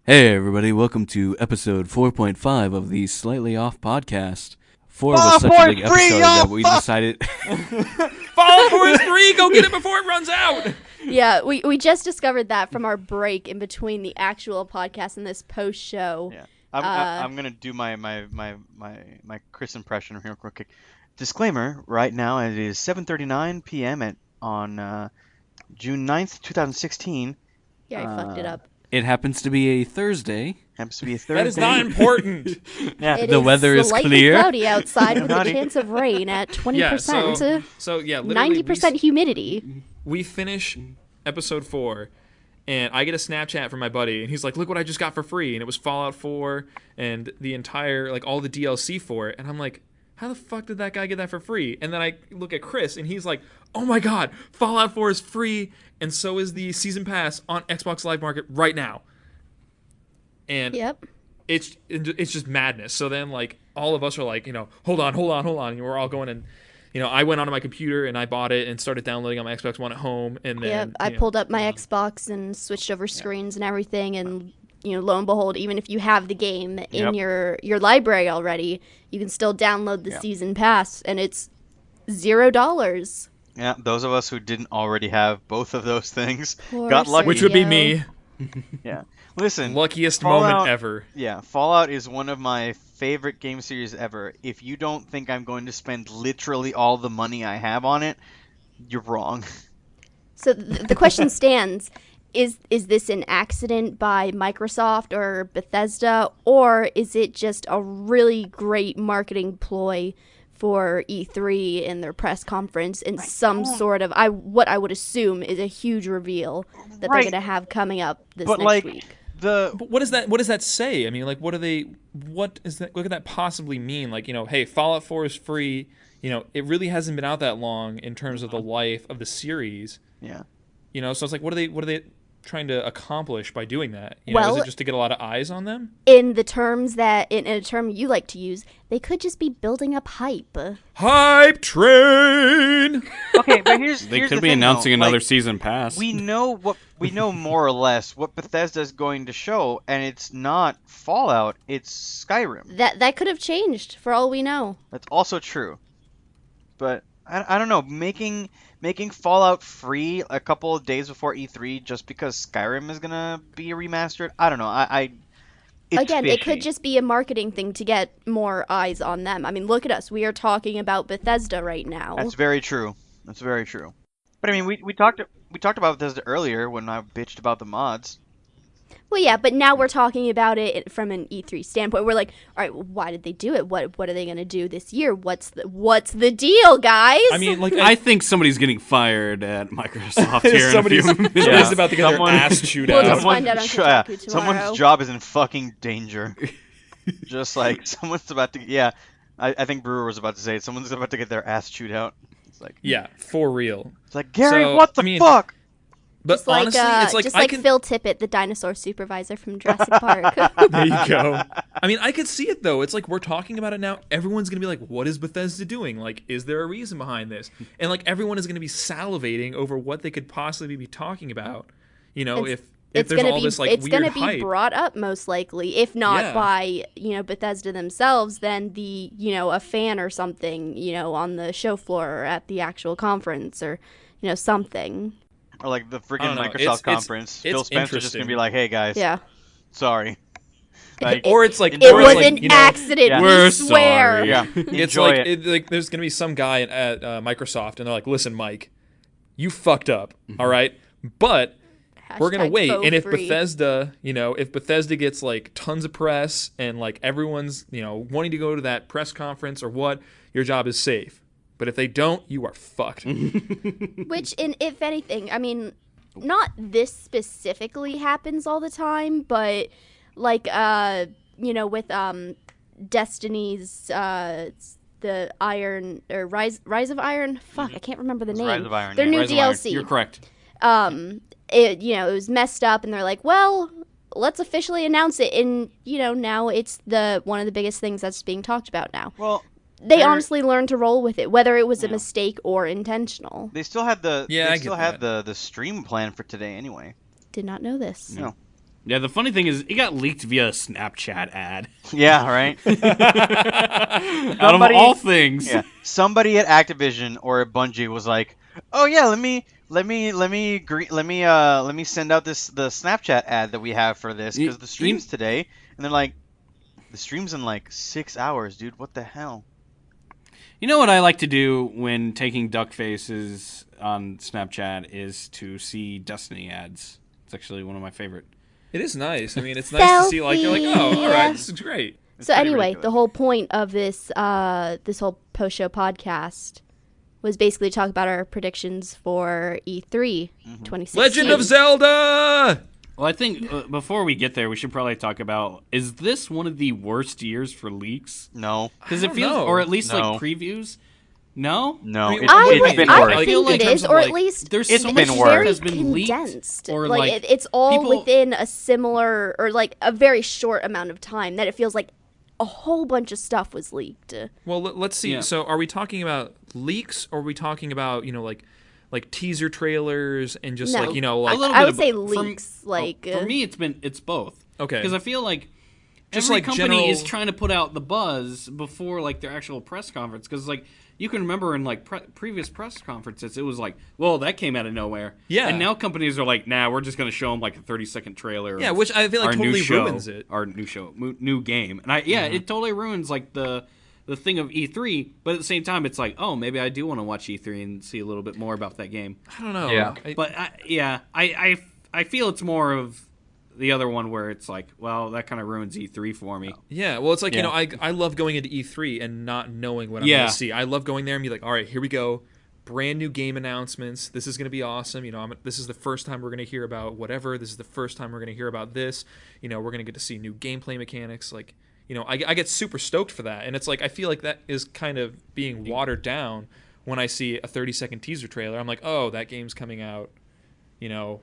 Hey everybody, welcome to episode 4.5 of the Slightly Off podcast. 4 was such a big episode that we decided... Fallout 4 is free! Go get it before it runs out! Yeah, we just discovered that from our break in between the actual podcast and this post-show. Yeah, I'm gonna do my Chris impression real quick. Disclaimer: right now it is 7:39 p.m. on June 9th, 2016. Yeah, I fucked it up. It happens to be a Thursday. Happens to be a Thursday. That is not important. Yeah, The weather is slightly clear. Cloudy outside with a chance of rain at 20% Yeah, literally 90% humidity. we finish episode 4, and I get a Snapchat from my buddy, and he's like, look what I just got for free, and it was Fallout 4, and the entire, like, all the DLC for it, and I'm like, how the fuck did that guy get that for free? And then I look at Chris, and he's like, oh my god, Fallout 4 is free, and so is the Season Pass on Xbox Live Market right now. And Yep. it's just madness. So then, like, all of us are like, hold on. And we're all going and, I went onto my computer and I bought it and started downloading on my Xbox One at home. And then, Yep, I pulled up my Xbox and switched over screens and everything, and lo and behold, even if you have the game in your library already, you can still download the season pass, and it's $0. yeah. Those of us who didn't already have both of those things Poor got lucky. which would be Sergio. me. Yeah. Listen. Luckiest Fallout- moment ever. Yeah, Fallout is one of my favorite game series ever. If you don't think I'm going to spend literally all the money I have on it, you're wrong. So the question stands, is this an accident by Microsoft or Bethesda, or is it just a really great marketing ploy for E3 in their press conference and some sort of, what I would assume is a huge reveal that they're going to have coming up this next week? But what does that say? I mean, like, what could that possibly mean? Like, hey, Fallout 4 is free. It really hasn't been out that long in terms of the life of the series. Yeah. So it's like, what are they trying to accomplish by doing that? Well, is it just to get a lot of eyes on them? In the terms that, in a term you like to use, they could just be building up hype. Hype train! Okay, but here's They here's could the be thing, announcing though. another Like, season pass. we know more or less what Bethesda is going to show, and it's not Fallout, it's Skyrim. That could have changed for all we know. That's also true. But I don't know, making Fallout free a couple of days before E3 just because Skyrim is gonna be remastered, I don't know. It's Again, it could fishy. just be a marketing thing to get more eyes on them. I mean, look at us. We are talking about Bethesda right now. That's very true. That's very true. But I mean, we talked about Bethesda earlier when I bitched about the mods. Well, yeah, but now we're talking about it from an E3 standpoint. We're like, all right, well, why did they do it? What are they going to do this year? What's the deal, guys? I mean, like, I think somebody's getting fired at Microsoft here in a few somebody's minutes. about to get their ass chewed We'll out. just find out on Kotaku tomorrow. Someone's job is in fucking danger. Just like someone's about to. Yeah, I think Brewer was about to say it. Someone's about to get their ass chewed out. It's like, Yeah, for real. it's like Gary, So, what the I mean, fuck? But just like, honestly, it's like just I like can. Phil Tippett, the dinosaur supervisor from Jurassic Park. There you go. I mean, I could see it though. It's like we're talking about it now. Everyone's gonna be like, "What is Bethesda doing? Like, is there a reason behind this?" And like everyone is gonna be salivating over what they could possibly be talking about. If It's there's gonna all be this like it's weird gonna be hype. brought up most likely, if not Yeah. by Bethesda themselves, then the a fan or something on the show floor or at the actual conference or something. Or like the I freaking don't know. Microsoft It's conference. Phil it's Spencer's just gonna interesting. be like, "Hey guys, Yeah, sorry." Like, Or it's like it or it's was like, an accident. Yeah. We We're swear. sorry. yeah, It's enjoy like it. like there's gonna be some guy at Microsoft, and they're like, "Listen, Mike, you fucked up, all right, but." We're gonna Hashtag wait, faux and if free. Bethesda gets like tons of press and like everyone's wanting to go to that press conference or what, your job is safe. But if they don't, you are fucked. Which, if anything, I mean, not this specifically happens all the time, but like with Destiny's the Iron or Rise of Iron. Fuck, I can't remember the name. Rise of Iron, Their yeah. new Rise of Iron. DLC. You're correct. It was messed up, and they're like, well, let's officially announce it, and now it's one of the biggest things that's being talked about now. Well, They they're- honestly learned to roll with it, whether it was a Yeah. mistake or intentional. They still had the Yeah, I they get still had that. the stream plan for today anyway. Did not know this. No. Yeah, the funny thing is, it got leaked via a Snapchat ad. Yeah, right. Out of all things. Yeah, somebody at Activision or at Bungie was like, "Oh yeah, let me send out the Snapchat ad that we have for this because the stream's today." And they're like, "The stream's in like 6 hours, dude. What the hell?" You know what I like to do when taking duck faces on Snapchat is to see Destiny ads. It's actually one of my favorite. It is nice. I mean, it's nice to see like you're like, oh, all right, this is great. So anyway, ridiculous. the whole point of this this whole post-show podcast was basically to talk about our predictions for E3 2016. Legend of Zelda. Well, I think before we get there, we should probably talk about, is this one of the worst years for leaks? No, Because it don't feels, know. or at least No. like previews. No? no, I mean, it's been I worse. feel think like it in is, terms of, or at like, least there's It's so been much worse. that has been condensed. leaked, or like like it's all people- within a similar or like a very short amount of time that it feels like a whole bunch of stuff was leaked. Well, let's see. Yeah. So, are we talking about leaks, or are we talking about like teaser trailers and just No. like a like little I bit would say of, leaks. for me, it's both. Okay. Because I feel like Just every like company general- is trying to put out the buzz before like their actual press conference. Because like you can remember in like previous press conferences, it was like, well, that came out of nowhere. Yeah. And now companies are like, nah, we're just going to show them like a 30-second trailer. Yeah, of which I feel like our totally new show, ruins it. Our new game. And it totally ruins like the thing of E3. But at the same time, it's like, oh, maybe I do want to watch E3 and see a little bit more about that game. I don't know. Yeah. But I feel it's more of the other one where it's like, well, that kind of ruins E3 for me. Yeah, well, it's like, Yeah. I love going into E3 and not knowing what I'm Yeah. going to see. I love going there and be like, all right, here we go. Brand new game announcements. This is going to be awesome. This is the first time we're going to hear about whatever. This is the first time we're going to hear about this. We're going to get to see new gameplay mechanics. Like, I get super stoked for that. And it's like, I feel like that is kind of being watered down when I see a 30-second teaser trailer. I'm like, oh, that game's coming out,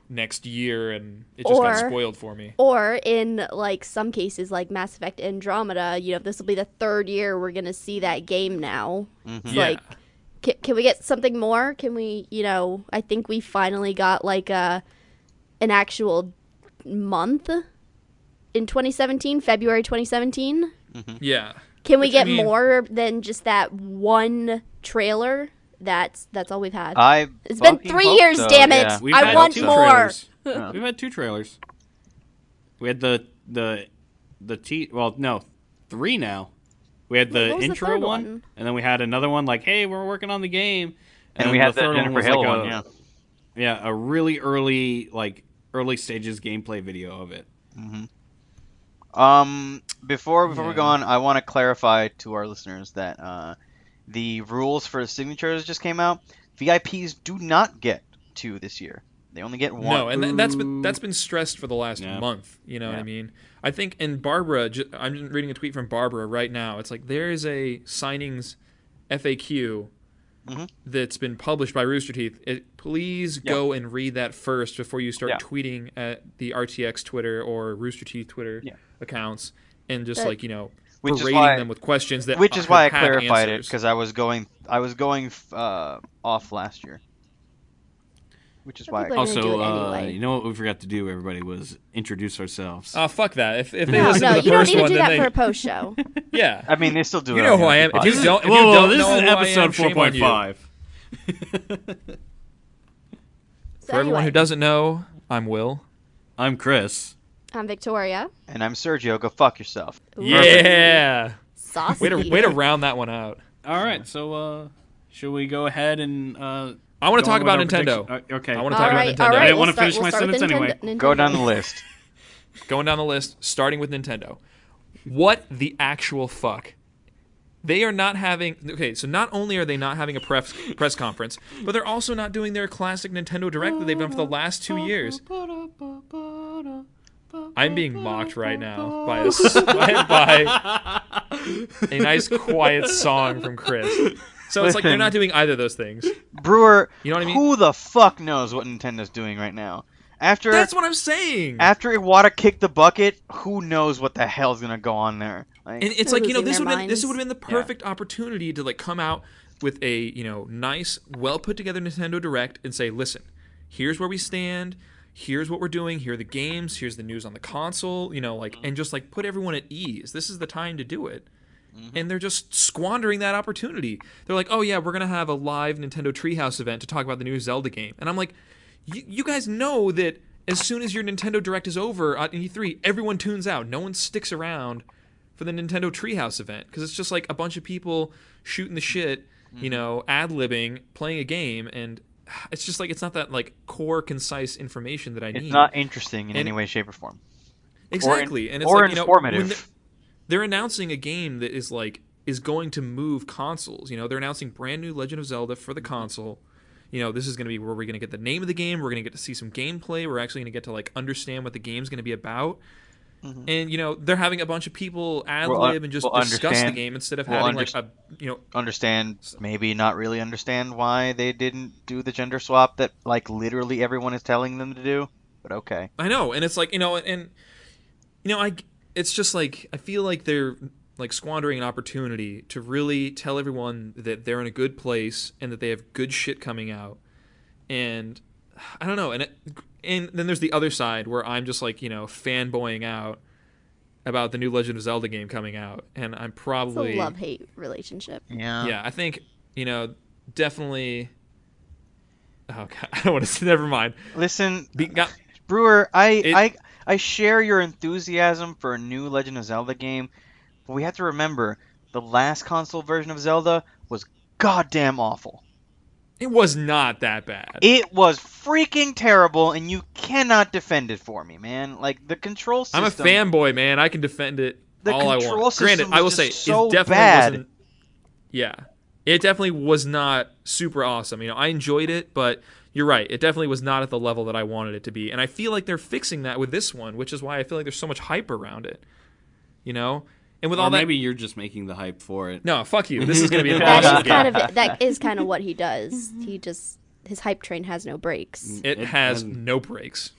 next year, and it just got Or- spoiled for me. Or in like some cases, like Mass Effect Andromeda, this will be the third year we're gonna see that game now. It's Yeah. like, can we get something more? Can we, I think we finally got like an actual month in 2017, February 2017. Yeah. Can we Which, I get mean- more than just that one trailer? That's all we've had. It's been fucking 3 hope years, so, damn it! yeah. We've I had want two more. trailers. Yeah. We've had two trailers. We had three now. We had the What was the intro third one, one? and then we had another one like, hey, we're working on the game. And then we had the the third Jennifer was Hill like one, yeah. Yeah, a really early stages gameplay video of it. Before we go on, I want to clarify to our listeners that the rules for the signatures just came out. VIPs do not get 2 this year. They only get 1. No, and that's been stressed for the last month. You know what I Yeah. mean? I think, and Barbara, I'm reading a tweet from Barbara right now. It's like there is a signings FAQ that's been published by Rooster Teeth. Please go and read that first before you start tweeting at the RTX Twitter or Rooster Teeth Twitter accounts and just Which is berating why- them with questions that Which is why I have clarified it, answers. because I was going off last year. Which is why. People are gonna do Also, it anyway. you know what we forgot to do, everybody, was introduce ourselves. Oh, fuck that. If they No, listen to the you don't first need to one, do then that they... for a post show. Yeah. I mean, they still do it. You know on who I the am. If podcast. you don't, if you Whoa, don't this know is who I episode am, shame on you. 4.5. So For everyone anyway, who doesn't know, I'm Will. I'm Chris. I'm Victoria. And I'm Sergio. Go fuck yourself. Ooh, Yeah. saucy. Way to round that one out. All right, so should we go ahead and I want to go talk on with about our Nintendo. prediction? Okay. I want to All talk right, about all Nintendo. right. I didn't want to we'll finish my start with sentence anyway. Nintendo. Go down the list. Going down the list, starting with Nintendo. What the actual fuck? They are not having... Okay, so not only are they not having a press conference, but they're also not doing their classic Nintendo Direct that they've done for the last 2 years. I'm being mocked right now by a nice quiet song from Chris. So it's like they're not doing either of those things. Brewer, You know what I mean? who the fuck knows what Nintendo's doing right now? After That's what I'm saying. after Iwata kicked the bucket, who knows what the hell's gonna go on there? Like, And it's They're like, losing this their would have minds. been the perfect opportunity to like come out with a, nice, well put together Nintendo Direct and say, listen, here's where we stand. here's what we're doing, here are the games, here's the news on the console, like, and just like put everyone at ease. This is the time to do it. And they're just squandering that opportunity. They're like, oh yeah, we're gonna have a live Nintendo Treehouse event to talk about the new Zelda game. And I'm like, you guys know that as soon as your Nintendo Direct is over at E3, everyone tunes out. No one sticks around for the Nintendo Treehouse event because it's just like a bunch of people shooting the shit, ad-libbing, playing a game, and it's just like it's not that like core, concise information that I need. It's not interesting in any way, shape, or form. Exactly, and it's or like informative. They're announcing a game that is going to move consoles. They're announcing brand new Legend of Zelda for the console. This is going to be where we're going to get the name of the game. We're going to get to see some gameplay. We're actually going to get to like understand what the game's going to be about. And they're having a bunch of people ad-lib and just discuss the game instead of having understand, maybe not really understand why they didn't do the gender swap that like literally everyone is telling them to do. But okay. I know, and it's like it's just like I feel like they're like squandering an opportunity to really tell everyone that they're in a good place and that they have good shit coming out. And I don't know, and then there's the other side where I'm just like fanboying out about the new Legend of Zelda game coming out, and I'm probably it's a love-hate relationship. Yeah, I think definitely. Oh God, I don't want to. Never mind. Listen, Brewer, I share your enthusiasm for a new Legend of Zelda game, but we have to remember the last console version of Zelda was goddamn awful. It was not that bad. It was freaking terrible, and you cannot defend it for me, man. Like, the control system... I'm a fanboy, man. I can defend it all I want. Granted, I will say, so it definitely bad. wasn't... Yeah. It definitely was not super awesome. I enjoyed it, but you're right. It definitely was not at the level that I wanted it to be. And I feel like they're fixing that with this one, which is why I feel like there's so much hype around it. And with all that, maybe you're just making the hype for it. No, fuck you. This is going to be an awesome game. That is kind of what he does. His hype train has no brakes. It has no brakes.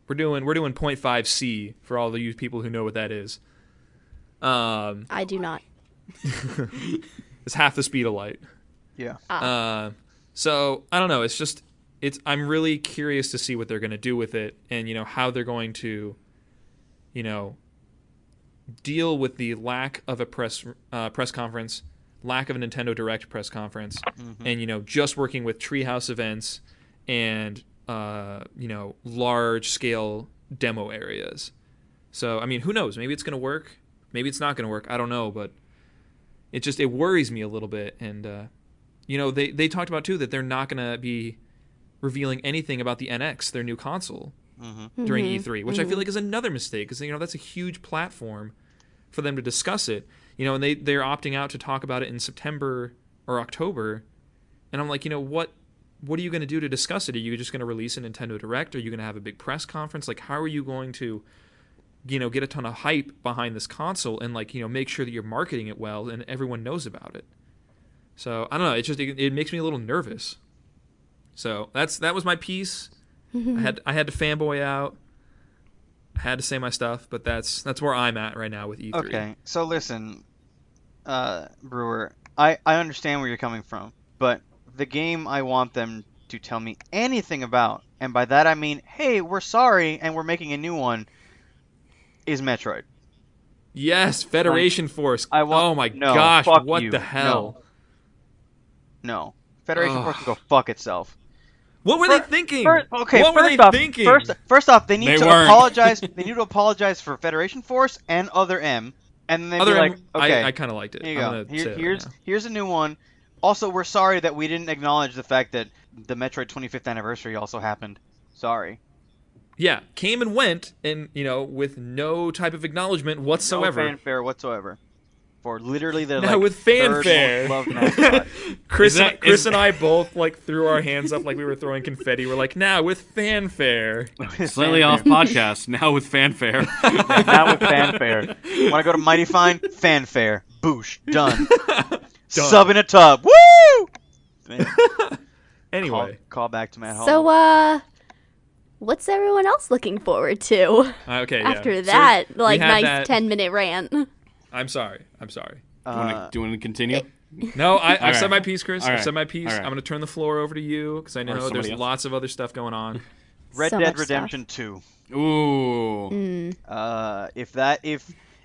We're doing 0.5C for all the you people who know what that is. I do not. It's half the speed of light. Yeah. So I don't know. I'm really curious to see what they're going to do with it, and how they're going to, deal with the lack of a press conference, lack of a Nintendo Direct press conference, and just working with Treehouse events and large scale demo areas. So who knows? Maybe it's going to work. Maybe it's not going to work. I don't know, but it worries me a little bit. And they talked about too that they're not going to be revealing anything about the NX, their new console, during E3, which I feel like is another mistake because that's a huge platform for them to discuss it. And they're opting out to talk about it in September or October, and I'm like, what are you going to do to discuss it? Are you just going to release a Nintendo Direct? Are you going to have a big press conference? Like, how are you going to get a ton of hype behind this console and make sure that you're marketing it well and everyone knows about it? So I don't know. It makes me a little nervous. So that was my piece. I had to fanboy out. I had to say my stuff, but that's where I'm at right now with E3. Okay, so listen, Brewer, I understand where you're coming from, but the game I want them to tell me anything about, and by that I mean, hey, we're sorry and we're making a new one, is Metroid. Yes, Federation Force. Oh my gosh, what you. the hell? No. Federation Force can go fuck itself. What were they thinking? What were they thinking? First off, they need to apologize. They need to apologize for Federation Force and Other M, and then be like, okay, I kind of liked it. Here you go. Here's a new one. Also, we're sorry that we didn't acknowledge the fact that the Metroid 25th anniversary also happened. Sorry. Yeah, came and went, and with no type of acknowledgement whatsoever. No fanfare whatsoever. For literally the with fanfare. third most loved mascot. Chris and I both threw our hands up like we were throwing confetti. We're like, now with fanfare. Slightly off podcast. Now with fanfare. Now with fanfare. Want to go to Mighty Fine? Fanfare. Boosh. Done. Sub in a tub. Woo! Anyway, call back to Matt Hall. So what's everyone else looking forward to? Okay. After that, so nice 10-minute rant. I'm sorry. Do you want to continue? No, I've right. said my piece, Chris. All I've right. said my piece. All right. I'm going to turn the floor over to you because I know there's else. lots of other stuff going on. Red So Dead much Redemption stuff. 2. Ooh.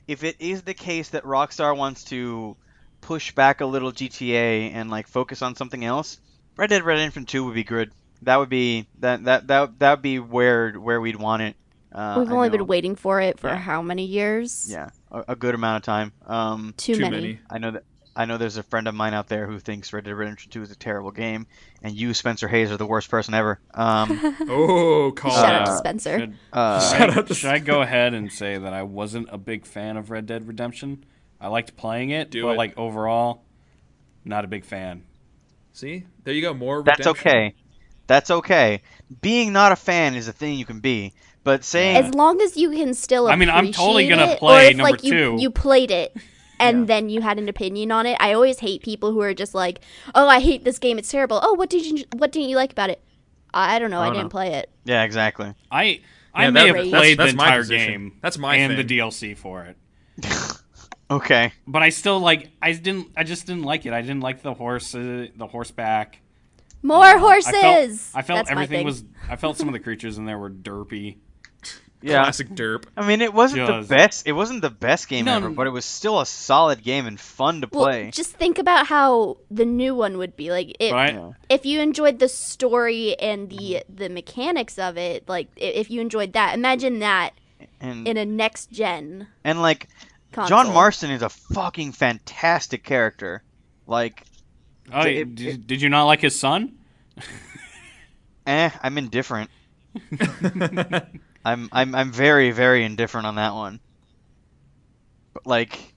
If it is the case that Rockstar wants to push back a little GTA and like focus on something else, Red Dead Redemption 2 would be good. That would be that would be where we'd want it. We've I only been know. waiting for it for Yeah. how many years? Yeah, a good amount of time. Too Too many. many. I know there's a friend of mine out there who thinks Red Dead Redemption 2 is a terrible game, and you, Spencer Hayes, are the worst person ever. Oh, call Shout it out to out. Spencer. Should, Shout out to should I go ahead and say that I wasn't a big fan of Red Dead Redemption? I liked playing it, Do but it. like overall, not a big fan. See, there you go. More That's redemption. okay. That's okay. Being not a fan is a thing you can be, but saying As long as you can still I mean, appreciate I'm totally gonna it, play or if number like you two. you played it and Yeah. then you had an opinion on it. I always hate people who are just like, "Oh, I hate this game. It's terrible." "Oh, what didn't you like about it?" I don't know. I don't didn't know. play it. yeah, exactly. I Yeah, may have that's- played that's the my entire position. game. That's my and thing. the DLC for it. Okay. But I still like. I just didn't like it. I didn't like the horseback. More horses. I felt That's my everything thing. was. I felt some of the creatures in there were derpy. Yeah. Classic derp. I mean, it wasn't Just- the best. It wasn't the best game No, ever, no. but it was still a solid game and fun to Well, play. just think about how the new one would be. Like, But I, Yeah. if you enjoyed the story and the mechanics of it, like if you enjoyed that, imagine that And in a next gen like console. John Marston is a fucking fantastic character. Like, oh, did you not like his son? I'm indifferent. I'm very, very indifferent on that one. But like,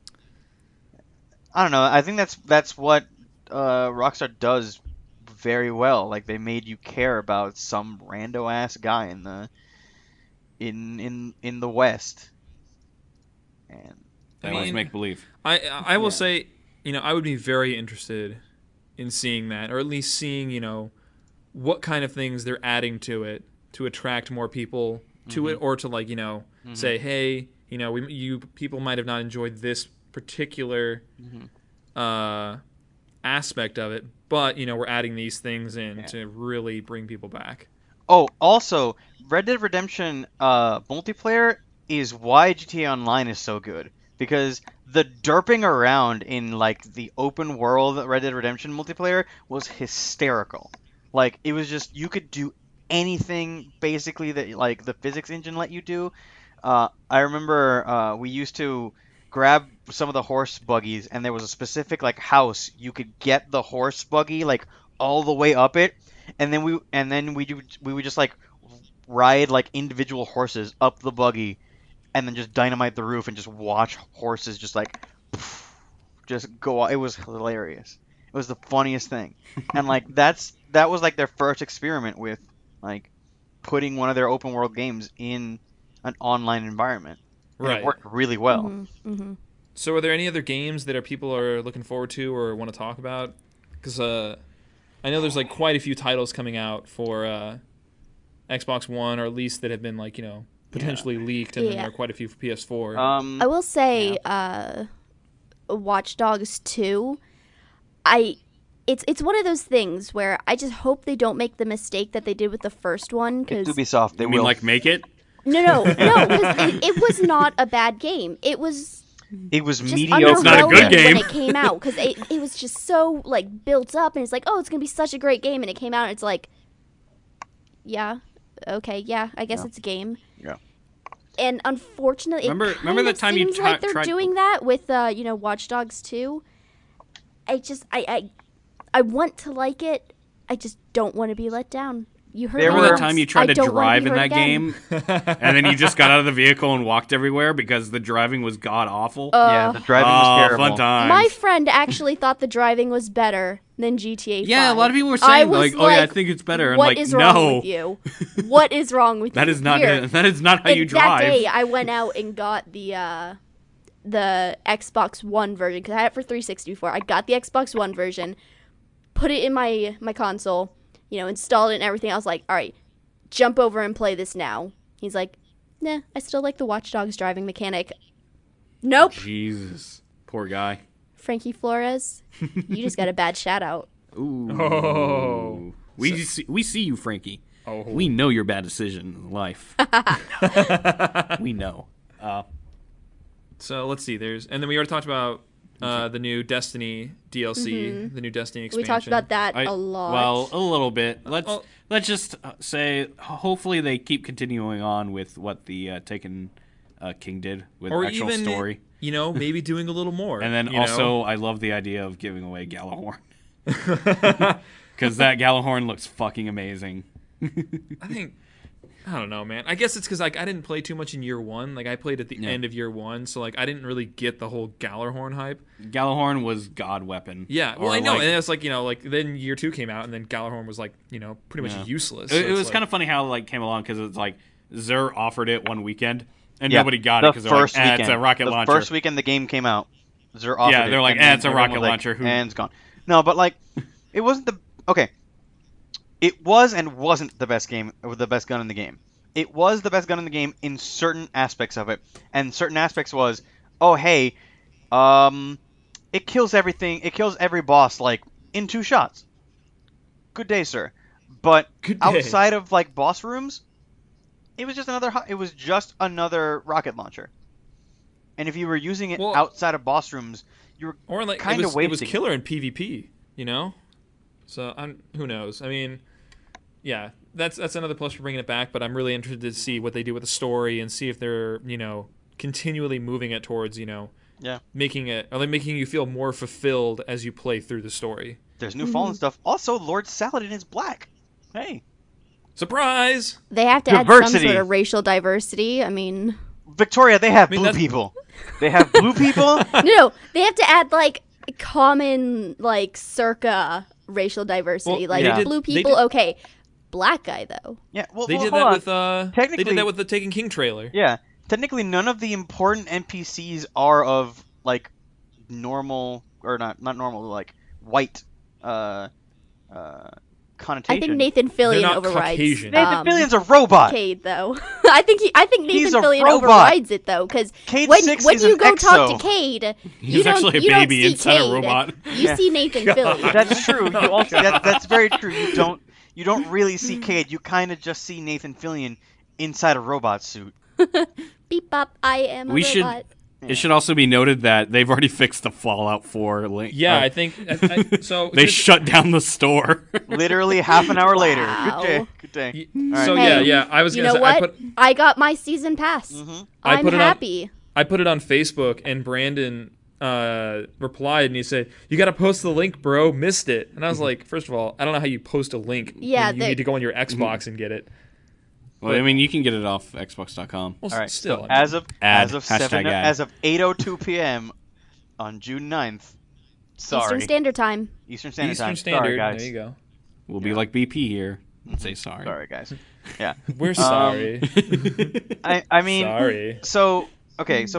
I don't know. I think that's what Rockstar does very well. Like, they made you care about some rando ass guy in the West. And That I was mean- make believe. I will Yeah. say, I would be very interested in seeing that, or at least seeing, what kind of things they're adding to it to attract more people to it, or to like, say, hey, you people might have not enjoyed this particular aspect of it, but we're adding these things in to really bring people back. oh, also, Red Dead Redemption multiplayer is why GTA Online is so good, because the derping around in like the open world Red Dead Redemption multiplayer was hysterical. Like, it was just, you could do anything basically that like the physics engine let you do. I remember we used to grab some of the horse buggies, and there was a specific like house you could get the horse buggy like all the way up it, and then we would just like ride like individual horses up the buggy, and then just dynamite the roof and just watch horses just like just go. It was hilarious. It was the funniest thing, and like that was like their first experiment with like putting one of their open world games in an online environment. And Right. It worked really well. Mm-hmm. So, are there any other games that people are looking forward to or want to talk about? Because I know there's like quite a few titles coming out for Xbox One, or at least that have been like potentially leaked, and then Yeah. there are quite a few for PS4. I will say, Watch Dogs 2. It's one of those things where I just hope they don't make the mistake that they did with the first one. It's Because Ubisoft. They You mean will. like make it? no, because it was not a bad game. It was It was just mediocre. It's not a good underwhelming game. when it came out, because it was just so like built up, and it's like, oh, it's gonna be such a great game, and it came out, and it's like, yeah, okay, yeah, I guess Yeah. it's a game. Yeah. And unfortunately, Remember it that time you seems like they're tried- doing that with Watch Dogs 2. I want to like it. I just don't want to be let down. You heard me Remember that once. time you tried I to don't wanna drive be in hurt that again. game, and then you just got out of the vehicle and walked everywhere because the driving was god awful? Yeah, the driving was terrible. Fun times. My friend actually thought the driving was better than GTA 5. Yeah, a lot of people were I saying was like, "Oh yeah, I think it's better." I'm What like, is "No, wrong with you? What is wrong with that you?" is not Here. that is not how you And drive." That day, I went out and got the Xbox One version, because I had it for 360 before. I got the Xbox One version, put it in my console, installed it and everything. I was like, all right, jump over and play this now. He's like, nah, I still like the Watch Dogs driving mechanic. Nope. Jesus, poor guy. Frankie Flores, you just got a bad shout out. Ooh. Oh. We see you, Frankie. Oh. We know your bad decision in life. We know. So let's see. And then we already talked about the new Destiny DLC, the new Destiny expansion. We talked about that a lot. Well, a little bit. Let's just say hopefully they keep continuing on with what the Taken King did with or actual even, story. Maybe doing a little more. And then also, I love the idea of giving away Galahorn. Because that Galahorn looks fucking amazing. I don't know, man. I guess it's because I didn't play too much in year one. I played at the end of year one, so I didn't really get the whole Galahorn hype. Galahorn was god weapon. Yeah, well, I know, and it's then year two came out, and then Galahorn was pretty much useless. So it was kind of funny how it came along because it's Xur offered it one weekend, and Yeah, nobody got it because they're like, it's a rocket launcher. The first weekend the game came out, Xur offered it. They're like, and it's a rocket launcher. And it's gone. No, but it wasn't okay. It was and wasn't the best gun in the game. It was the best gun in the game in certain aspects of it, and certain aspects was, it kills everything. It kills every boss in 2 shots. Good day, sir. But outside of boss rooms, it was just another rocket launcher. And if you were using it outside of boss rooms, you were kind of wasting. It was killer in PvP, So who knows? I mean, yeah, that's another plus for bringing it back. But I'm really interested to see what they do with the story and see if they're continually moving it towards making you feel more fulfilled as you play through the story. There's new Fallen stuff. Also, Lord Saladin is black. Hey. Surprise! They have to add some sort of racial diversity. I mean, Victoria, they have blue people. They have blue people. No, they have to add common circa racial diversity. Blue people, okay. Black guy though. Yeah, well, they did that with they did that with the Taken King trailer. Yeah, technically none of the important NPCs are of normal or not normal white connotation. I think Nathan Fillion overrides. Caucasian. Nathan Fillion's a robot. Cade, though. I think Nathan Fillion robot. overrides it though, because when you go talk to Cade, he's actually a baby inside a robot. You see Nathan Fillion. That's true. You also that's very true. You don't really see Cade. You kind of just see Nathan Fillion inside a robot suit. Beep bop, I am a robot. It should also be noted that they've already fixed the Fallout 4 link. Yeah, I think so. They shut down the store. Literally half an hour later. Wow. Good day. Right. So hey, yeah. I was gonna say, what? I got my season pass. Mm-hmm. I'm happy. I put it on Facebook, and Brandon replied, and he said, "You got to post the link, bro. Missed it." And I was like, first of all, I don't know how you post a link. Yeah, when you need to go on your Xbox and get it. Well, I mean, you can get it off Xbox.com. Well, all right. Still, so as of 8:02 p.m. on June 9th. Sorry. Eastern Standard Time. Eastern Standard Time. Sorry, guys. There you go. We'll be like BP here and say sorry. Sorry, guys. Yeah. We're sorry. I mean, sorry. So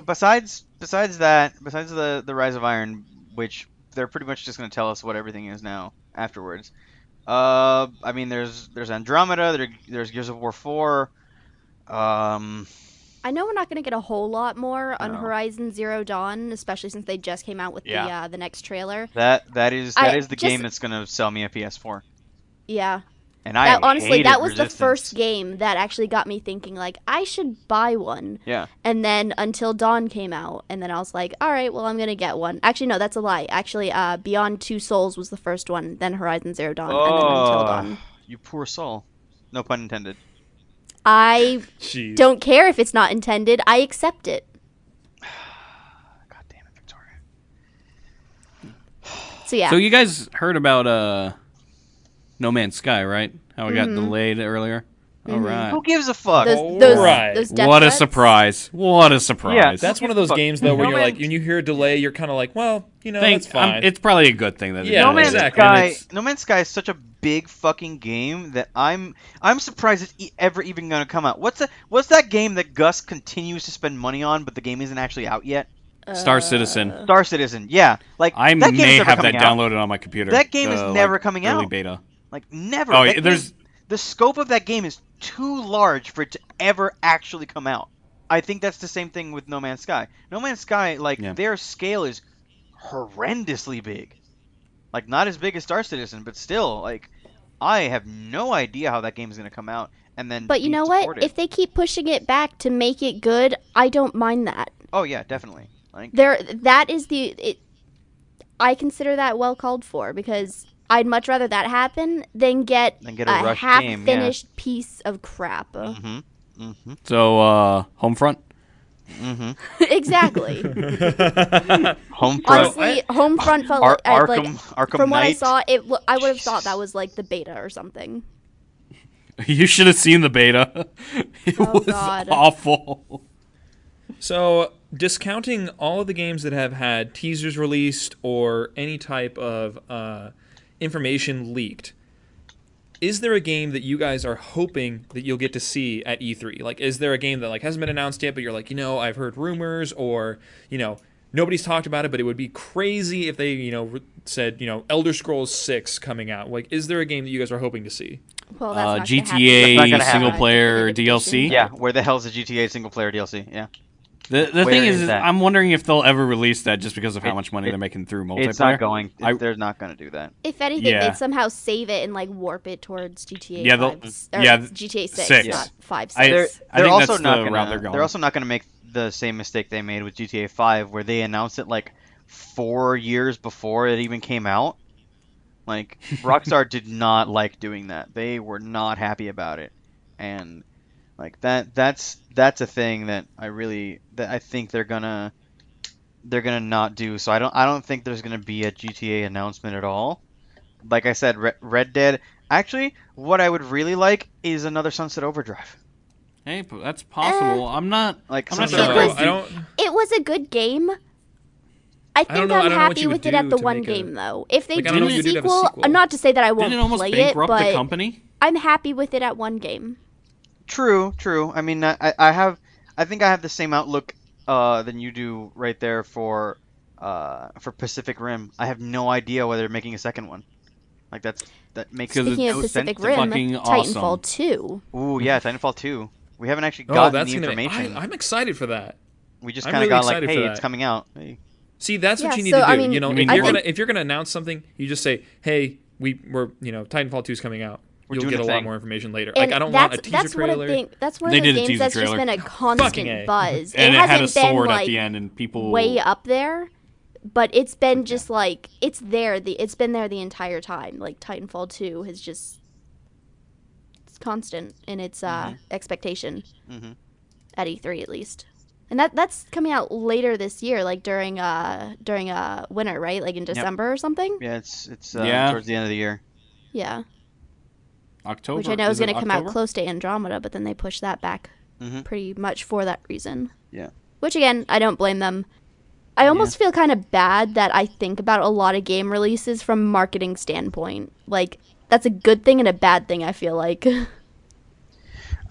besides the Rise of Iron, which they're pretty much just going to tell us what everything is now afterwards. I mean, there's Andromeda. There's Gears of War 4. I know we're not going to get a whole lot more on Horizon Zero Dawn, especially since they just came out with the next trailer. That is the game that's going to sell me a PS4. Yeah. And honestly, that was the first game that actually got me thinking, I should buy one. Yeah. And then Until Dawn came out, and then I was like, all right, well, I'm going to get one. Actually, no, that's a lie. Actually, Beyond Two Souls was the first one, then Horizon Zero Dawn, and then Until Dawn. You poor soul. No pun intended. I don't care if it's not intended. I accept it. God damn it, Victoria. So, yeah. So you guys heard about No Man's Sky, right? How it got delayed earlier? All right. Who gives a fuck? Those what a surprise. What a surprise. Yeah, that's one of those games, though, where you're like, when you hear a delay, you're kind of like, well, that's fine. It's probably a good thing that No Man's No Man's Sky is such a big fucking game that I'm surprised it's ever even going to come out. What's that game that Gus continues to spend money on, but the game isn't actually out yet? Star Citizen. Star Citizen, yeah. I may have that downloaded on my computer. That game is never coming out. Early beta. Never. Oh, the scope of that game is too large for it to ever actually come out. I think that's the same thing with No Man's Sky. No Man's Sky, their scale is horrendously big. Not as big as Star Citizen, but still, I have no idea how that game is going to come out and then But you be know what? supported. If they keep pushing it back to make it good, I don't mind that. Oh yeah, definitely. Like That is I consider that well called for, because I'd much rather that happen than get a a rushed half game, finished piece of crap. So, Homefront? Exactly. Homefront. Honestly, Homefront felt like, Arkham from what I Knight. saw, I would have thought that was like the beta or something. You should have seen the beta. It Oh, was God. awful. So, discounting all of the games that have had teasers released or any type of information leaked, is there a game that you guys are hoping that you'll get to see at E3? Like, is there a game that hasn't been announced yet, but you're like, I've heard rumors, or nobody's talked about it, but it would be crazy if they said Elder Scrolls 6 coming out. Like, is there a game that you guys are hoping to see? Well, that's not GTA That's not gonna happen. single player DLC. Yeah, where the hell's the GTA single player DLC? Yeah. The Where thing is is, that? I'm wondering if they'll ever release that just because of how much money they're making through multiplayer. It's not going. They're not going to do that. If anything, Yeah. they'd somehow save it and warp it towards GTA. Yeah, 5, or GTA 6, Six. not 5. 6. I They're think also that's not the gonna. route they're going. They're also not going to make the same mistake they made with GTA 5, where they announced it 4 years before it even came out. Rockstar did not like doing that. They were not happy about it, and that's a thing that I think they're gonna not do. So I don't think there's gonna be a GTA announcement at all. Like I said, Red Dead. Actually, what I would really like is another Sunset Overdrive. Hey, that's possible. I'm not Sunset sure. Overdrive. It was a good game. I think don't know I'm what happy you with would it at do the to one make a- game, though. If they I don't know do what a you do to have a sequel, sequel. not to say that I won't Didn't it almost play it, bankrupt but the company? I'm happy with it at one game. True. I mean, I think I have the same outlook than you do right there for Pacific Rim. I have no idea whether they're making a second one. That makes Speaking of no Pacific sense to me. Rim, fucking Titanfall awesome. 2. Ooh, yeah, Titanfall 2. We haven't actually Oh, gotten that's the gonna. information. I'm excited for that. We just I'm kind of really got excited for hey, that. it's coming out. Hey. See, that's what Yeah, you need so, to do. I mean, If you're gonna announce something, you just say, "Hey, we're Titanfall 2 is coming out." We're You'll doing get a a lot thing. more information later. And I don't want a teaser that's trailer. That's one They of those did a games teaser that's just trailer. been a Fucking constant A. buzz. And it had a hasn't been sword at the end, and people way up there, but it's been just it's there. It's been there the entire time. Titanfall 2 has just it's constant in its expectation at E3 at least. And that's coming out later this year, during winter, right? In December or something. Yeah, it's Yeah. towards the end of the year. Yeah, October. which I know is it going to come out October? close to Andromeda, but then they pushed that back pretty much for that reason. Yeah. Which again, I don't blame them. I almost feel kind of bad that I think about a lot of game releases from a marketing standpoint. That's a good thing and a bad thing, I feel like.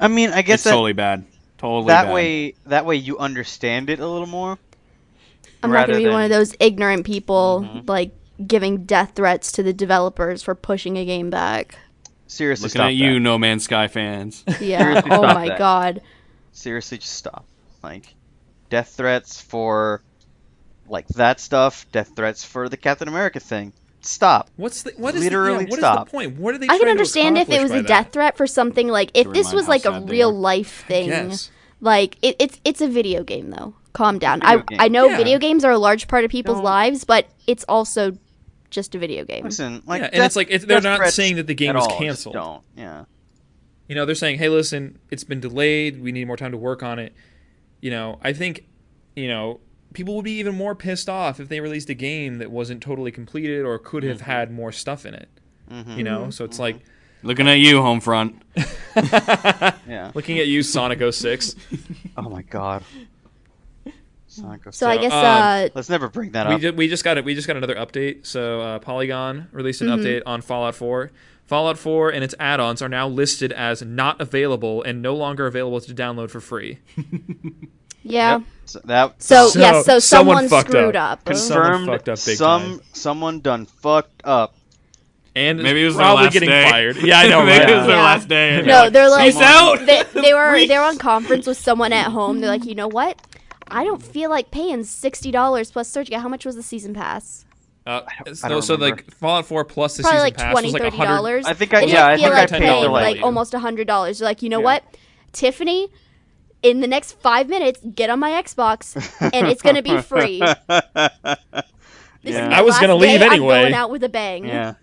I mean, I guess It's totally bad. Totally that bad. that way you understand it a little more. I'm not going to be one than- of those ignorant people giving death threats to the developers for pushing a game back. Seriously, Looking stop at you, that. No Man's Sky fans. Yeah. Seriously, Oh stop my that. god. Seriously, just stop. Death threats for that stuff. Death threats for the Captain America thing. Stop. What is Literally what is stop. the point? What are they I can trying to understand if it was accomplish a by death that? threat for something if this remind was how a sad they real are. life thing. Yes. It's a video game though. Calm down. video game. I know Yeah. video games are a large part of people's Don't- lives, but it's also just a video game. Listen, Yeah, and death- they're death not threats saying that the game at is all, just canceled. Don't. Yeah. They're saying, "Hey, listen, it's been delayed. We need more time to work on it." I think, people would be even more pissed off if they released a game that wasn't totally completed or could have had more stuff in it. So it's like Looking at you, Homefront. Yeah. looking at you, Sonic 06. Oh my God. Sonic So I guess Let's never bring that We up. just got another update. So Polygon released an Mm-hmm. update on Fallout 4. Fallout 4 and its add-ons are now listed as not available and no longer available to download for free. yeah. Yep. So that So someone someone fucked screwed up. up. Someone confirmed. fucked up big time. Someone done fucked up. And Maybe it was their probably last getting day. fired. Yeah, I know. Maybe Right? it was their Yeah. last day. and No, they're like Peace out. They were on conference with someone at home. They're like, you know what? I don't feel like paying $60 plus Sergio. How much was the season pass? I don't So remember. like Fallout 4 plus the Probably season like pass $20, was like $30. I think And yeah, I you feel think I like paid paying the like like almost $100. You're like, you know Yeah. what, Tiffany, in the next 5 minutes, get on my Xbox, and it's gonna be free. This is Yeah. my I was last gonna leave day. I'm anyway. going out with a bang. Yeah.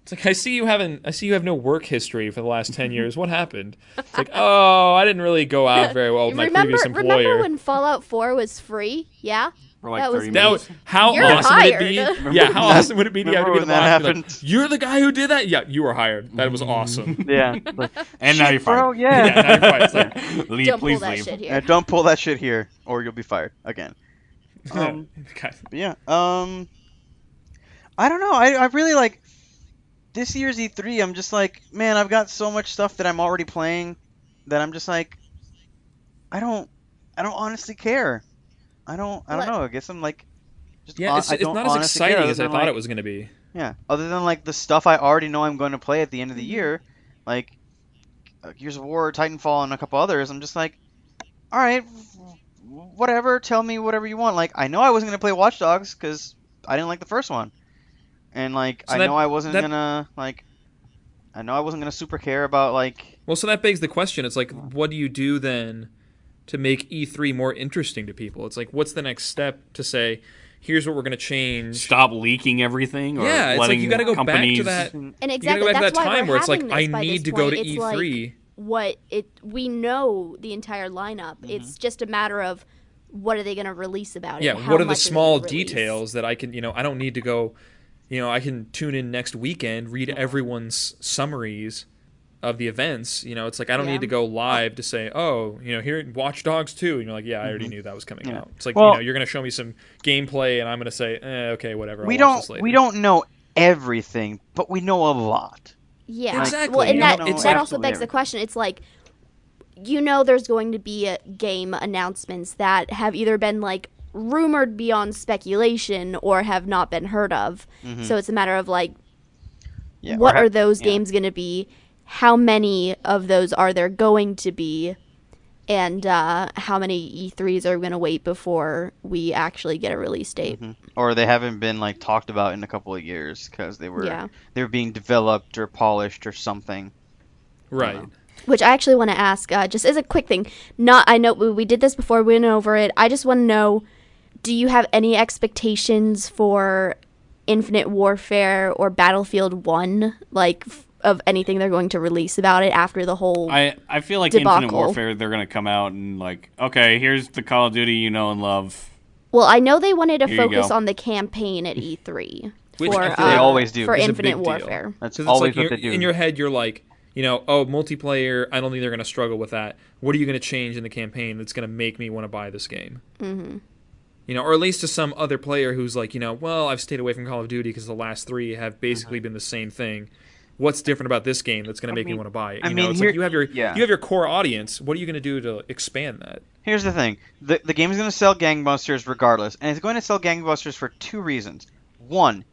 It's like I see you have no work history for the last 10 years. What happened? It's like, oh, I didn't really go out very well with my previous employer. Remember when Fallout 4 was free? Yeah. For like That was 30 me. minutes. How You're awesome would it be? hired. Yeah, how awesome would it be to have to Remember be the when that boss and be happened? like, you're the guy who did that? Yeah, you were hired. That was awesome. Yeah. Like, And now shit, you're bro. fired. Yeah. Yeah, now you're fired. It's like, Leave, Don't pull please that leave. shit Yeah, here. don't pull that shit here, or you'll be fired again. God. But yeah. I don't know. I really like this year's E3. I'm just like, man, I've got so much stuff that I'm already playing that I'm just like, I don't honestly care. I don't What? know. I guess I'm like, just Yeah, it's I don't not as honestly care, exciting other as I than, thought like, it was going to be. Yeah, other than like the stuff I already know I'm going to play at the end of the year, like Gears of War, Titanfall, and a couple others. I'm just like, all right, whatever. Tell me whatever you want. Like, I know I wasn't gonna play Watch Dogs because I didn't like the first one, and like So I that- know I wasn't that- gonna like, I know I wasn't gonna super care about like. Well, so that begs the question. It's like, what do you do then to make E3 more interesting to people? It's like, what's the next step to say, here's what we're going to change? Stop leaking everything. Or Yeah, it's like letting you got to go back companies... to that. And You got to exactly go back to that's that why time we're where it's like, having I this by this need to go point. to It's E3. We know the entire lineup. It's just a matter of what are they going to release about it? Yeah, How what are the much they small gonna release. details that I can, I don't need to go, I can tune in next weekend, read everyone's summaries of the events. It's like I don't Yeah. need to go live to say, oh, here Watch Dogs 2, and you're like, yeah, I already knew that was coming Yeah. out. It's like, Well- you're going to show me some gameplay, and I'm going to say, okay, whatever. We I'll watch this don't later. we don't know everything, but we know a lot. Yeah. Exactly. Well, and You that don't know that also absolutely begs the everything. question. It's like, there's going to be game announcements that have either been like rumored beyond speculation or have not been heard of. So it's a matter of like, Yeah, what or ha- are those yeah. games going to be? How many of those are there going to be? And how many E3s are going to wait before we actually get a release date? Or they haven't been like talked about in a couple of years because they were Yeah. being developed or polished or something. Right. Which I actually want to ask, just as a quick thing. I know we did this before, we went over it. I just want to know, do you have any expectations for Infinite Warfare or Battlefield 1, like, of anything they're going to release about it after the whole... I feel like Infinite Debacle. Warfare, they're going to come out and like, okay, here's the Call of Duty you know and love. Well, I know they wanted to Here you focus go. on the campaign at E3. Which for, I feel They always do. For It's a Infinite big deal. Warfare. That's 'Cause it's always like what they do. in your head, you're like, oh, multiplayer, I don't think they're going to struggle with that. What are you going to change in the campaign that's going to make me want to buy this game? Mm-hmm. Or at least to some other player who's like, well, I've stayed away from Call of Duty because the last three have basically been the same thing. What's different about this game that's going to make me want to buy it? It's here- like you have yeah. your core audience. What are you going to do to expand that? Here's the thing. The game is going to sell gangbusters regardless, and it's going to sell gangbusters for two reasons. One,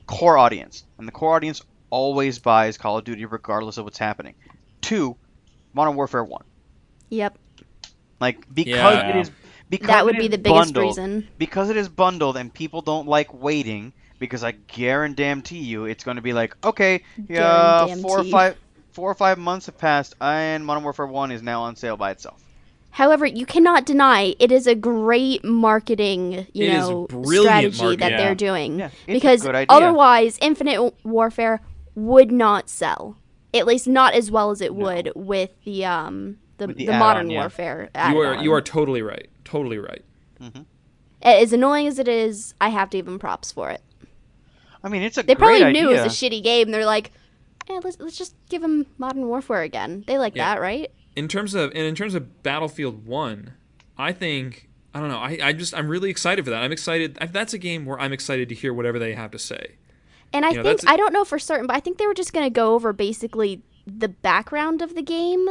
core audience, and the core audience always buys Call of Duty regardless of what's happening. Two, Modern Warfare 1. Yep. Like, because Yeah. it is... Because That would it be is the biggest bundled, reason. Because it is bundled and people don't like waiting, because I guarantee you it's going to be like, okay, Guarantee. 4 or 5 months have passed, and Modern Warfare 1 is now on sale by itself. However, you cannot deny it is a great marketing, It is brilliant strategy marketing. that Yeah. they're doing. Yeah, it's a Because good idea. otherwise, Infinite Warfare would not sell. At least not as well as it would with the With the Modern add-on, yeah. Warfare. You add-on. are totally right. Totally right. As annoying as it is, I have to give them props for it. I mean, it's a They great probably knew idea. it was a shitty game. They're like, let's just give them Modern Warfare again. They like Yeah. that, right? In terms of Battlefield 1, I think I don't know. I'm really excited for that. I'm excited. That's a game where I'm excited to hear whatever they have to say. And I You know, think, that's- I don't know for certain, but I think they were just going to go over basically the background of the game.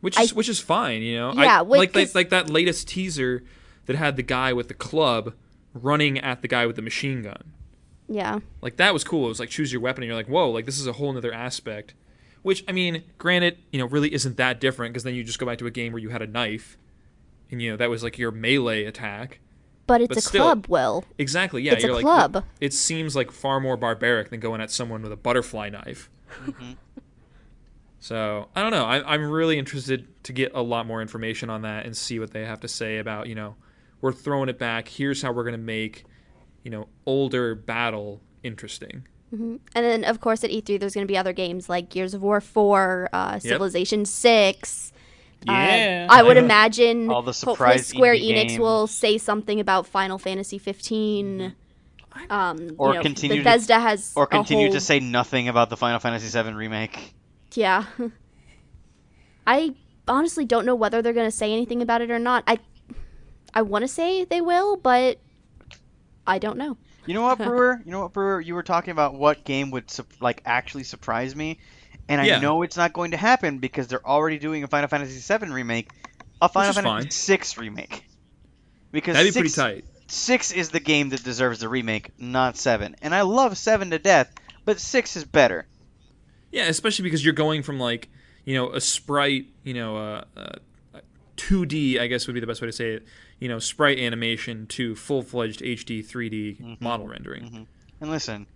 Which is fine, Yeah, like because- that latest teaser that had the guy with the club running at the guy with the machine gun. Yeah. Like that was cool. It was like choose your weapon, and you're like, whoa, like this is a whole nother aspect. Which I mean, granted, really isn't that different because then you just go back to a game where you had a knife, and that was like your melee attack. But it's But a still, club, Will. Exactly. Yeah, It's you're a like, club. It seems like far more barbaric than going at someone with a butterfly knife. Mm-hmm. So I don't know. I'm really interested to get a lot more information on that and see what they have to say about, we're throwing it back. Here's how we're going to make, older battle interesting. Mm-hmm. And then, of course, at E3, there's going to be other games like Gears of War 4, Civilization 6. Yeah. I would imagine all the hopefully surprise Square indie Enix games. will say something about Final Fantasy 15. Or continue Bethesda has Or a continue whole, to say nothing about the Final Fantasy VII remake. Yeah. I honestly don't know whether they're going to say anything about it or not. I want to say they will, but I don't know. You know what, Brewer? You were talking about what game would actually surprise me, and I know it's not going to happen because they're already doing a Final Fantasy VII remake, a Final Fantasy VI remake. Because that'd be pretty tight. 6 is the game that deserves the remake, not 7. And I love 7 to death, but 6 is better. Yeah, especially because you're going from a sprite, 2D, I guess would be the best way to say it, sprite animation to full-fledged HD 3D model rendering. Mm-hmm. And listen,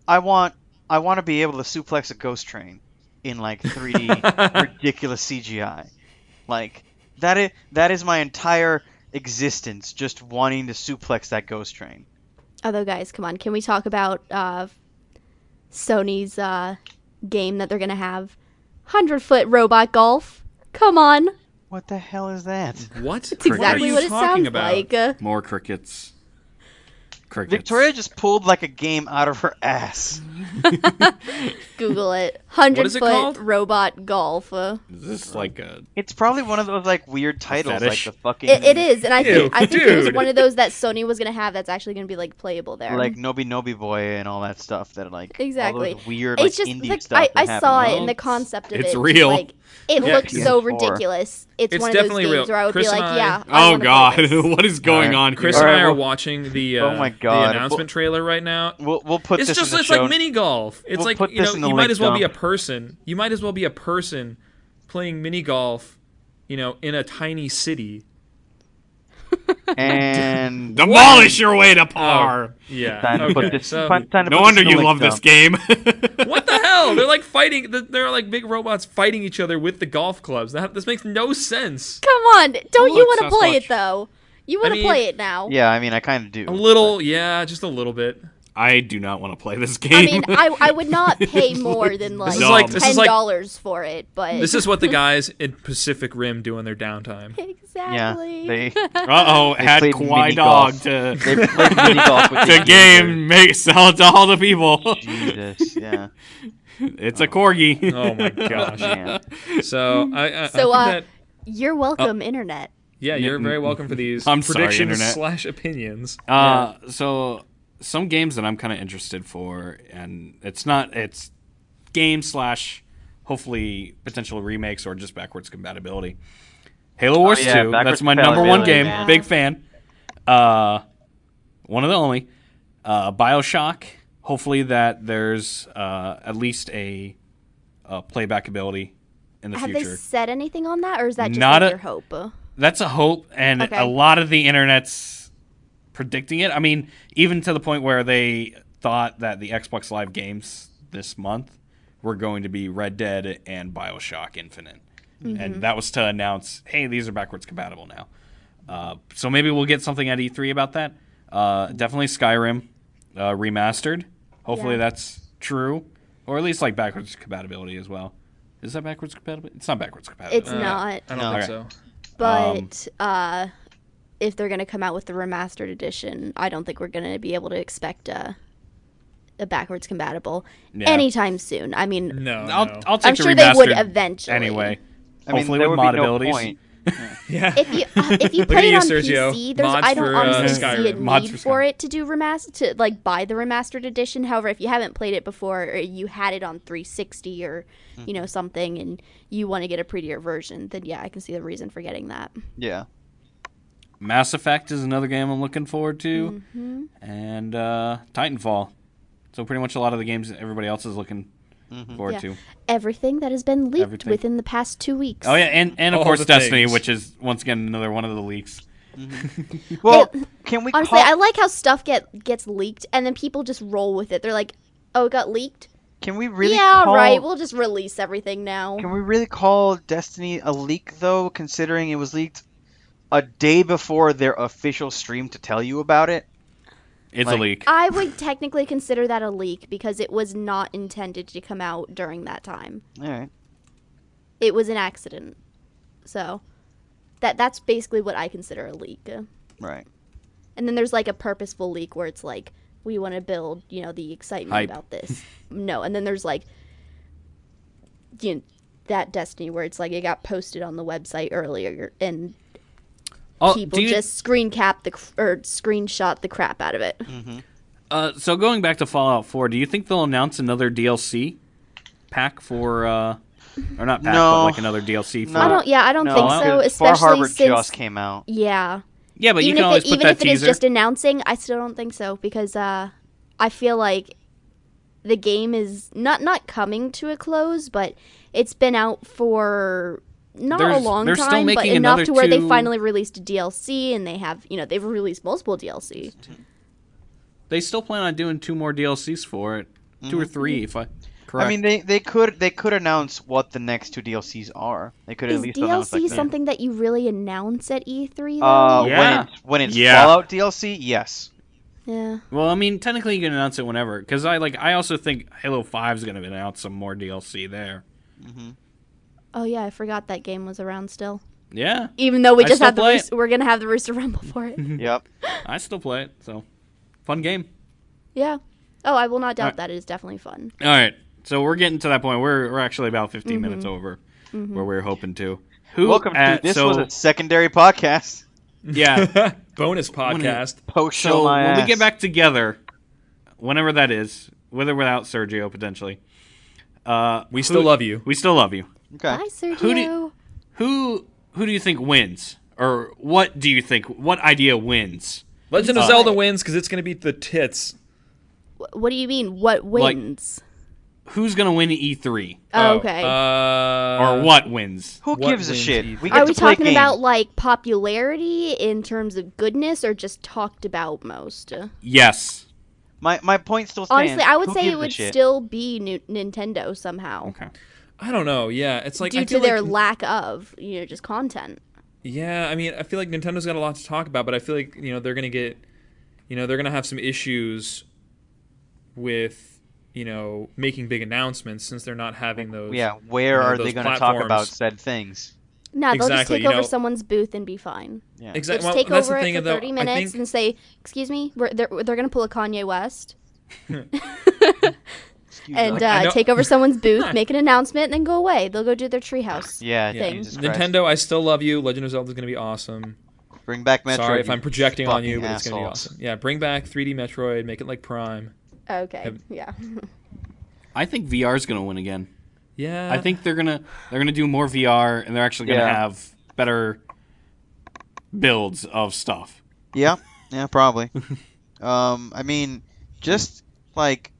I want to be able to suplex a ghost train in 3D ridiculous CGI. That is my entire existence, just wanting to suplex that ghost train. Although, guys, come on, can we talk about Sony's game that they're going to have? 100-foot robot golf. Come on. What the hell is that? What? It's exactly what it sounds like. More crickets. Victoria just pulled a game out of her ass. Google it. What is it 100-foot called? robot golf. Is this like a... It's probably one of those weird titles, fetish? like the fucking It is, and I think it was dude. one of those that Sony was going to have that's actually going to be playable there. Nobi Nobi Boy and all that stuff that Exactly. all those weird It's just indie stuff. I saw it Well, in the concept of it's it. real. It Yeah, looks so PS4. ridiculous. It's It's one of those definitely games real. where I would Chris be and like, I- yeah. I Oh wanna play god, this. what is going on Chris here? and I Alright, are well- watching the Oh my God. the announcement trailer right now. We'll put It's this just in the it's show. like mini golf. It's We'll put this in the you might link as well be a dump. person. You might as well be a person playing mini golf, in a tiny city. And Demolish your way to par. Yeah. time to put Okay. this. So, time to No put wonder this in you the love link this dump. game. what the hell? They're fighting. They're like big robots fighting each other with the golf clubs. This makes no sense. Come on. Don't Oh, you it want to sounds play much. it, though? You want to mean- play it now. Yeah, I mean, I kind of do. A little, yeah, just a little bit. I do not want to play this game. I mean, I would not pay more than This is like- this is like- $10 for it, but This is what the guys in Pacific Rim do in their downtime. Yeah, exactly. they Uh-oh, They had played Kawhi mini Dog golf. to they played mini golf with to the game sell it to all the people. Jesus, yeah. It's a corgi. Oh my gosh. Man. So I So, think that You're welcome, Internet. yeah, you're very welcome for these I'm sorry, predictions Internet. / opinions. So some games that I'm kind of interested for, and it's game / hopefully potential remakes or just backwards compatibility. Halo Wars yeah, 2, backwards that's my number one compatibility, game. man. Big fan. One of the only. BioShock, hopefully that there's at least a playback ability in the Have future. they said anything on that, or is that just Not like a- your hope? That's a hope, and Okay. a lot of the internet's predicting it. I mean, even to the point where they thought that the Xbox Live games this month were going to be Red Dead and BioShock Infinite. And that was to announce, hey, these are backwards compatible now. So maybe we'll get something at E3 about that. Definitely Skyrim remastered. Hopefully Yeah. that's true. Or at least backwards compatibility as well. Is that backwards compatibility? It's not backwards compatibility. It's not. I don't No. think Okay. so. But if they're going to come out with the remastered edition, I don't think we're going to be able to expect a backwards compatible Yeah. anytime soon. I mean, No, I'll take I'm the sure they would remastered eventually. anyway. I mean, Hopefully there with would mod be no abilities. point. yeah. If you Look play at it you, on Sergio. PC, Mods I don't for, honestly see Skyrim. a Mods need for for Skyrim. it to do buy the remastered edition. However, if you haven't played it before, or you had it on 360 or something, and you want to get a prettier version, then yeah, I can see the reason for getting that. Yeah. Mass Effect is another game I'm looking forward to, Mm-hmm. and Titanfall. So pretty much a lot of the games that everybody else is looking forward Yeah. to. Everything that has been leaked Everything. within the past 2 weeks. Oh yeah, and of All course the Destiny, things. which is once again another one of the leaks. Well, can we Honestly, call, I like how stuff gets leaked and then people just roll with it. They're like, "Oh, it got leaked? can we really Yeah, call, all right. We'll just release everything now." can we really call Destiny a leak though, considering it was leaked a day before their official stream to tell you about it? It's Like- a leak. I would technically consider that a leak because it was not intended to come out during that time. All right. It was an accident. So that's basically what I consider a leak. Right. And then there's like a purposeful leak where it's like we want to build, the excitement Hype. about this. No, and then there's like that Destiny where it's like it got posted on the website earlier and people just screenshot the crap out of it. So going back to Fallout 4, do you think they'll announce another DLC pack for, or not pack, No. but like another DLC for? No. I don't No, think so, Far especially Harbor since just came out. yeah. Yeah, but you Even can if always it, put even that if it is teaser. just announcing, I still don't think so because I feel like the game is not coming to a close, but it's been out for not a long they're still time, but making enough another to where they two- finally released a DLC, and they have they've released multiple DLC. They still plan on doing 2 more DLCs for it, 2 or 3, if I correct. I mean, they could announce what the next 2 DLCs are. They could at Is least announce DLC like that. something that you really announce at E3 though? Yeah. When it's Yeah. Fallout DLC, yes. Yeah. Well, I mean, technically you can announce it whenever, because I also think Halo 5 is going to announce some more DLC there. Oh yeah, I forgot that game was around still. Yeah, Even though we I just still have play it. we're gonna have the Rooster Rumble for it. Yep. I still play it, so fun game. Yeah. Oh, I will not doubt Alright. that. It is definitely fun. All right, so we're getting to that point. We're actually about 15 minutes over where we were hoping to. Welcome to this was a secondary podcast. Yeah. Bonus podcast. Post show So my when we ass. get back together, whenever that is, with or without Sergio potentially, We still love you. We still love you. Okay. Bye, Sergio. Who do you think wins, or what do you think? What idea wins? Legend of Zelda wins because it's going to beat the tits. What do you mean? What wins? Who's gonna win E3, Oh, okay. or what wins? Who What gives a wins shit? E3? We get Are to we play talking games. about like popularity in terms of goodness, or just talked about most? Yes. My point still stands. Honestly, I would Who say gives it a would shit? still be Nintendo somehow, Okay. I don't know. Yeah, it's like I due to feel their like, lack of just content. Yeah, I mean, I feel like Nintendo's got a lot to talk about, but I feel like they're gonna get, they're gonna have some issues with making big announcements since they're not having those. Yeah, where are they those going to talk platforms. about said things? No, they'll just Exactly, take you over know- someone's booth and be fine. Yeah. They'll Exactly. just take that's over the it thing, for though. 30 I minutes think, and say, "Excuse me, they're going to pull a Kanye West Excuse and me. I know- take over someone's booth, make an announcement, and then go away. They'll go do their treehouse." Yeah, thing. Jesus Christ. Nintendo, I still love you. Legend of Zelda is gonna be awesome. Bring back Metroid. Sorry if you I'm projecting on you, fucking but it's gonna be assholes. awesome. Yeah, bring back 3D Metroid, make it like Prime. Okay, yeah. I think VR is gonna win again. Yeah, I think they're gonna do more VR, and they're actually gonna Yeah. have better builds of stuff. Yeah, probably. I mean, just like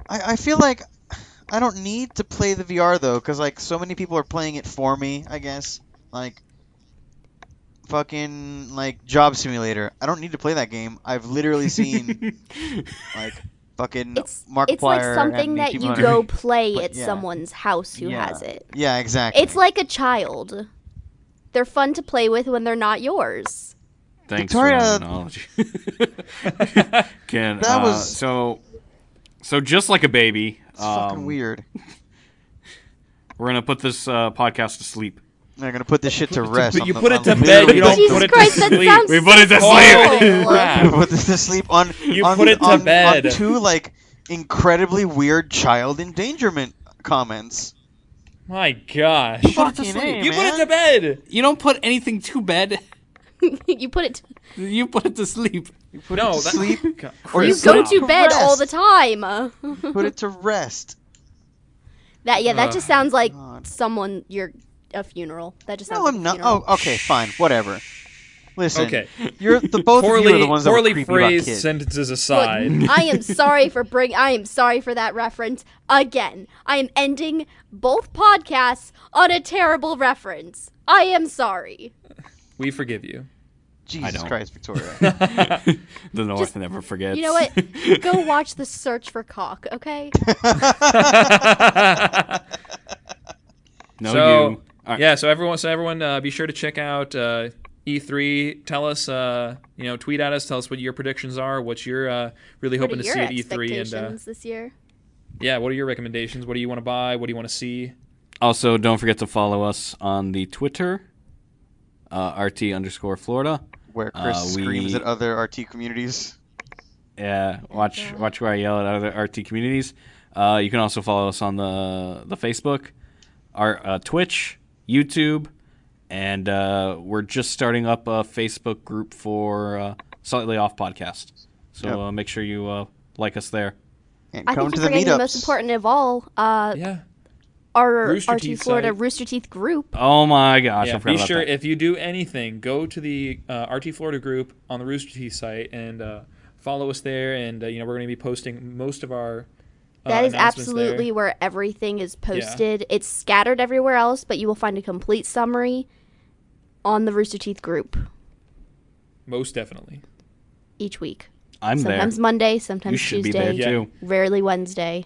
I feel like I don't need to play the VR though, because like so many people are playing it for me. I guess like fucking like Job Simulator. I don't need to play that game. I've literally seen like fucking It's like Markiplier something and that these you people go play But, at yeah. someone's house who Yeah. has it. Yeah, exactly. It's like a child. They're fun to play with when they're not yours. Thanks Victoria- for that analogy. Ken, That was- so just like a baby. It's fucking weird. We're gonna put this podcast to sleep. They're gonna put this shit to rest. you on put the- it to on bed, literally you don't the- put Jesus it to Christ, that sleep. sounds We put it to so sleep. Holy cool. crap. Put this to sleep on. You on, put it to on, bed. on two like incredibly weird child endangerment comments. My gosh. Fucking A, You put man. it to bed. You don't put anything to bed. You put it. You put it to sleep. You put No, it to that- sleep, God, or You you go put it to bed all the rest. time. Put it to rest. That just sounds like God. someone a funeral. That just sounds No, like I'm a not. funeral. Oh, okay, fine, whatever. Listen, Okay. you're the both of you are the ones that were poorly creepy about phrased kids. sentences Look, aside. I am sorry for that reference again. I am ending both podcasts on a terrible reference. I am sorry. We forgive you. Jesus don't. Christ, Victoria. The North Just- never forgets. You know what? Go watch The Search for Cock, okay? No, So, you. All right. Yeah, so everyone, be sure to check out E3. Tell us, tweet at us. Tell us what your predictions are. What you're really What hoping are to your see at E3, expectations this year? yeah, what are your recommendations? What do you want to buy? What do you want to see? Also, don't forget to follow us on the Twitter, RT_Florida. Where Chris screams we- at other RT communities. Yeah, watch where I yell at other RT communities. You can also follow us on the Facebook, our Twitch, YouTube, and we're just starting up a Facebook group for Slightly Off Podcast. So Yep. make sure you like us there. And I come think to you're the forgetting the meetups. most important of all. Yeah. Our Rooster RT Teeth Florida site. Rooster Teeth group. Oh my gosh, Yeah, I forgot be about sure that. if you do anything, go to the RT Florida group on the Rooster Teeth site and follow us there. And we're going to be posting most of our That is announcements absolutely there. where everything is posted. It's scattered everywhere else, but you will find a complete summary on the Rooster Teeth group Most definitely. each week. I'm Sometimes there. Monday, sometimes You should Tuesday, be there too. rarely Wednesday.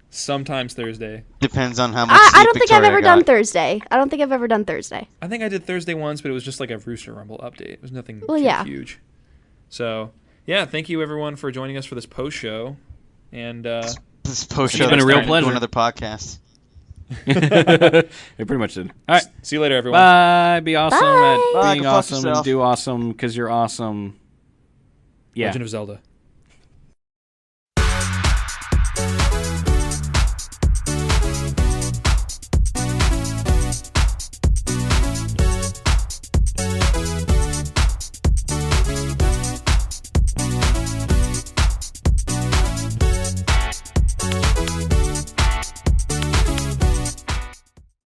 Sometimes Thursday. Depends on how much I sleep don't think I've Victoria ever got. done Thursday. I don't think I've ever done Thursday. I think I did Thursday once, but it was just like a Rooster Rumble update. It was nothing Well, too yeah. huge. So, yeah, thank you everyone for joining us for this post show. And This post It's show been a that's real turned into pleasure. another podcast. It pretty much did. All right. see you later, everyone. Bye. Be awesome Bye. at Bye, being go fuck awesome and yourself. do awesome because you're awesome. Yeah. Legend of Zelda.